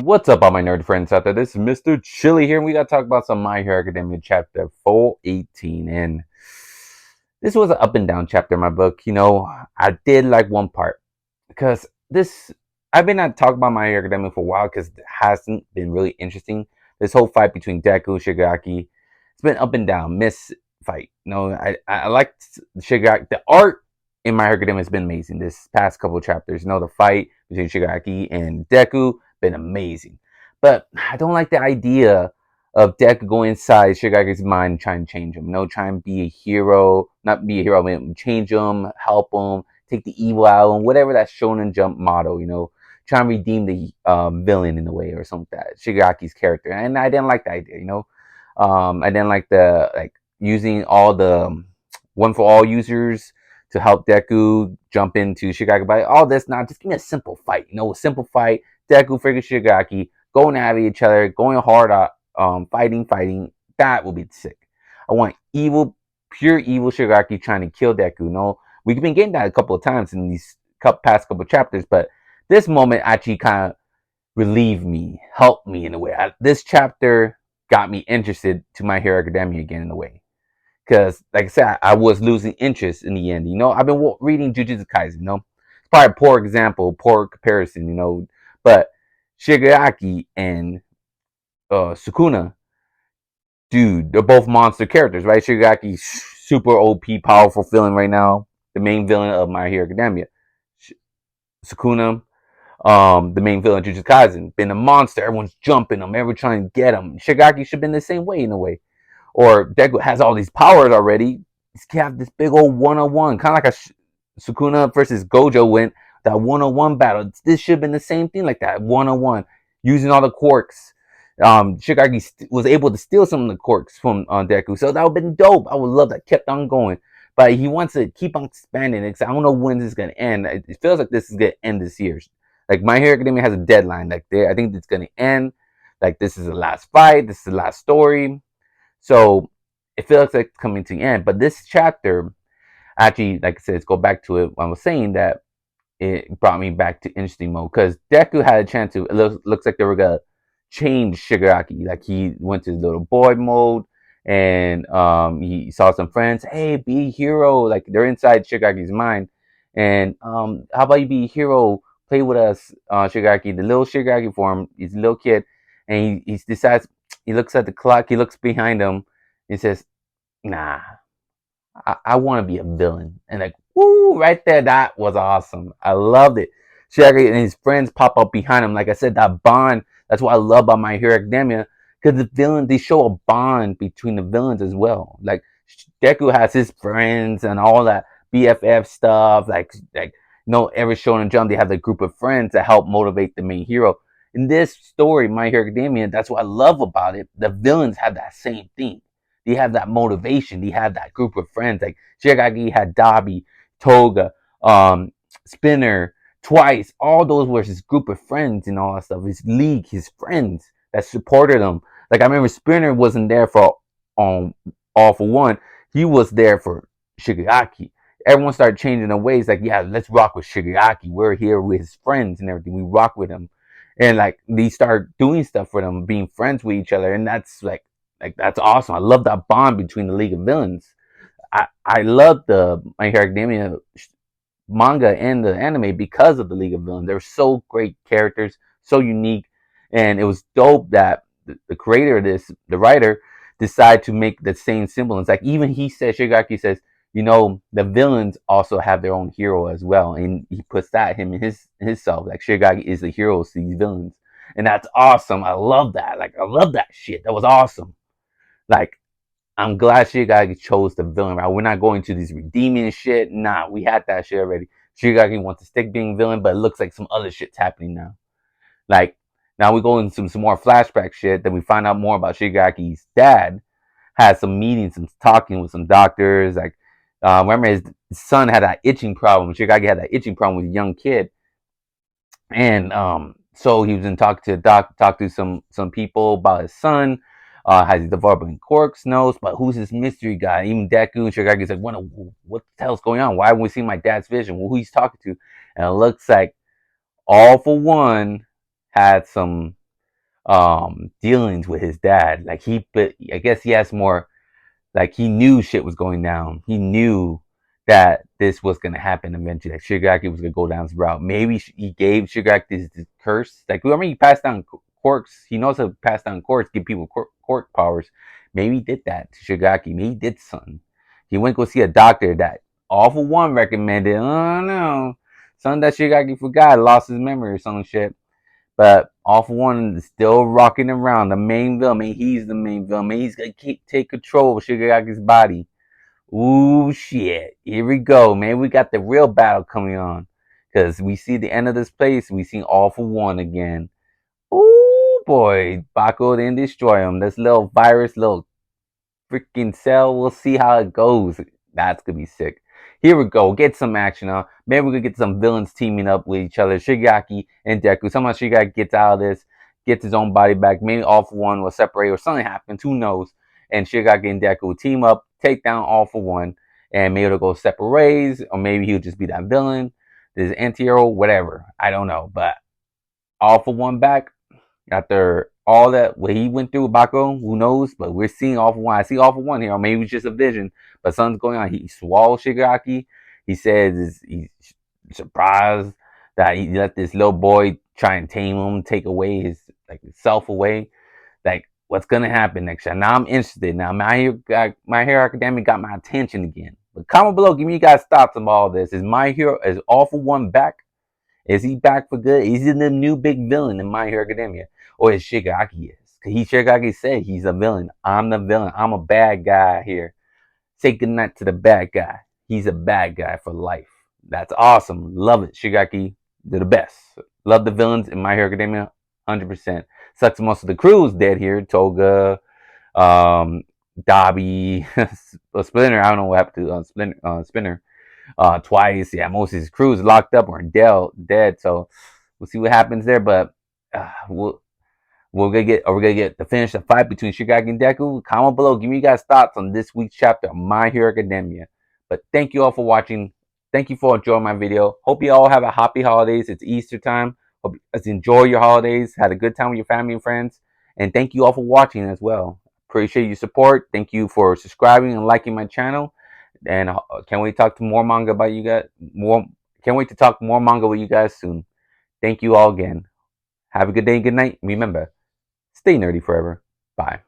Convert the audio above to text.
What's up, all my nerd friends out there? This is Mr. Chili here, and we got to talk about some My Hero Academia chapter 418. And this was an up and down chapter in my book. I did like one part because I've been not talking about My Hero Academia for a while because it hasn't been really interesting. This whole fight between Deku, Shigaraki, it's been up and down, miss fight. I liked Shigaraki. The art in My Hero Academia has been amazing this past couple of chapters. The fight between Shigaraki and Deku been amazing. But I don't like the idea of Deku going inside Shigaraki's mind and trying to change him. Trying to be a hero, not be a hero, I mean, change him, help him, take the evil out of him, whatever that Shonen Jump motto, trying to redeem the villain in a way or something like that. Shigaraki's character. And I didn't like the idea, I didn't like the, using all the one for all users to help Deku jump into Shigaraki. But all this, now just give me a simple fight, a simple fight. Deku, freaking Shigaraki, going at each other, going hard at fighting. That would be sick. I want pure evil Shigaraki trying to kill Deku. We've been getting that a couple of times in these past couple of chapters, but this moment actually kind of relieved me, helped me in a way. This chapter got me interested to My Hero Academia again in a way. Because, like I said, I was losing interest in the end. I've been reading Jujutsu Kaisen, It's probably a poor example, poor comparison, But Shigaraki and Sukuna, dude, they're both monster characters, right? Shigaraki's super OP, powerful villain right now, the main villain of My Hero Academia. Sukuna, the main villain of Jujutsu Kaisen, been a monster. Everyone's jumping him, everyone's trying to get him. Shigaraki should have been the same way in a way. Or Deku has all these powers already. He's got this big old one-on-one, kind of like a Sukuna versus Gojo went that one-on-one battle. This should have been the same thing like that, one-on-one, using all the quirks. Shigaraki was able to steal some of the quirks from Deku, so that would have been dope. I would love that. Kept on going, but he wants to keep on expanding it. I don't know when this is gonna end. It feels like this is gonna end this year. Like My Hero Academia has a deadline. I think it's gonna end. Like this is the last fight. This is the last story. So it feels like it's coming to the end. But this chapter, actually, like I said, let's go back to it. I was saying that it brought me back to interesting mode because Deku had a chance to. It looks like they were gonna change Shigaraki. Like he went to little boy mode, and he saw some friends. Hey, be a hero. Like they're inside Shigaraki's mind. And how about you be a hero? Play with us, Shigaraki. The little Shigaraki form. He's a little kid, and he decides. He looks at the clock. He looks behind him. And says, "Nah, I want to be a villain." And like, woo, right there, that was awesome. I loved it. Shaggy and his friends pop up behind him. Like I said, that bond. That's what I love about My Hero Academia. Because the villain, they show a bond between the villains as well. Like Deku has his friends and all that BFF stuff. Every Shonen Jump, they have the group of friends that help motivate the main hero. In this story, My Hero Academia, that's what I love about it. The villains have that same thing. They have that motivation. They have that group of friends. Like Shigaki had Dabi, Toga, Spinner, Twice. All those were his group of friends and all that stuff. His league, his friends that supported him. Like I remember Spinner wasn't there for All for One. He was there for Shigaraki. Everyone started changing their ways. Like, yeah, let's rock with Shigaraki. We're here with his friends and everything. We rock with him. And like they start doing stuff for them, being friends with each other. And that's that's awesome. I love that bond between the League of Villains. I love the My Hero Academia manga and the anime because of the League of Villains. They're so great characters, so unique, and it was dope that the creator of this, the writer, decided to make the same semblance. Like even he says, Shigaki says, the villains also have their own hero as well, and he puts that him in his self. Like Shigaki is the hero to these villains, and that's awesome. I love that. Like I love that shit. That was awesome. Like, I'm glad Shigaki chose the villain route. We're not going to these redeeming shit. Nah, we had that shit already. Shigaki wants to stick being villain, but it looks like some other shit's happening now. Like, now we go into some more flashback shit. Then we find out more about Shigaki's dad. Had some meetings, some talking with some doctors. Like, remember his son had that itching problem. Shigaki had that itching problem with a young kid. And so he was in talk to some people about his son. Has he developing quirks? Knows, but who's this mystery guy? Even Deku and Shigaki's like, what the hell's going on? Why haven't we seen my dad's vision? Well, who he's talking to? And it looks like All for One had some dealings with his dad. Like but I guess he has more. Like he knew shit was going down. He knew that this was gonna happen eventually. Like Shigaraki was gonna go down this route. Maybe he gave Shigaraki this curse. Like remember he passed down quirks. He knows how to pass down quirks, give people quirk powers. Maybe he did that to Shigaraki. Maybe he did something. He went to go see a doctor that All For One recommended. Oh no, something that Shigaraki forgot, lost his memory or some shit. But All For One is still rocking around. The main villain, he's the main villain. He's gonna take control of Shigaraki's body. Ooh, shit. Here we go, man. We got the real battle coming on. Because we see the end of this place. We see All For One again. Ooh, boy. Bakugo didn't destroy him. This little virus, little freaking cell. We'll see how it goes. That's going to be sick. Here we go. Get some action on. Maybe we could get some villains teaming up with each other. Shigaraki and Deku. Somehow Shigaraki gets out of this, gets his own body back. Maybe All For One will separate or something happens. Who knows? And Shigaraki and Deku will team up, take down All For One, and maybe it'll go separate ways, or maybe he'll just be that villain. There's anti-hero, whatever. I don't know. But All For One back after all that what he went through with Bakugo, who knows? But we're seeing All For One. I see All For One here, or maybe it's just a vision. But something's going on. He swallowed Shigaraki. He says he's surprised that he let this little boy try and tame him, take away his like self away. Like what's gonna happen next year? Now I'm interested. Now My Hero Academia got my attention again. But comment below, give me you guys thoughts on all this. Is All For One back? Is he back for good? Is he the new big villain in My Hero Academia? Or is Shigaraki is? Shigaraki said he's a villain. I'm the villain. I'm a bad guy here. Say goodnight to the bad guy. He's a bad guy for life. That's awesome. Love it. Shigaraki, they're the best. Love the villains in My Hero Academia, 100%. Sucks most of the crew is dead here. Toga, Dabi, Splinter. I don't know what happened to Splinter. Twice. Yeah, most of his crew is locked up or dead. So we'll see what happens there. But we're gonna get to finish the fight between Shigaraki and Deku. Comment below. Give me you guys thoughts on this week's chapter of My Hero Academia. But thank you all for watching. Thank you for enjoying my video. Hope you all have a happy holidays. It's Easter time. Hope you guys enjoy your holidays. Had a good time with your family and friends. And thank you all for watching as well. Appreciate your support. Thank you for subscribing and liking my channel. And can't wait to talk to more manga about you guys. Can't wait to talk more manga with you guys soon. Thank you all again. Have a good day and good night. Remember, stay nerdy forever. Bye.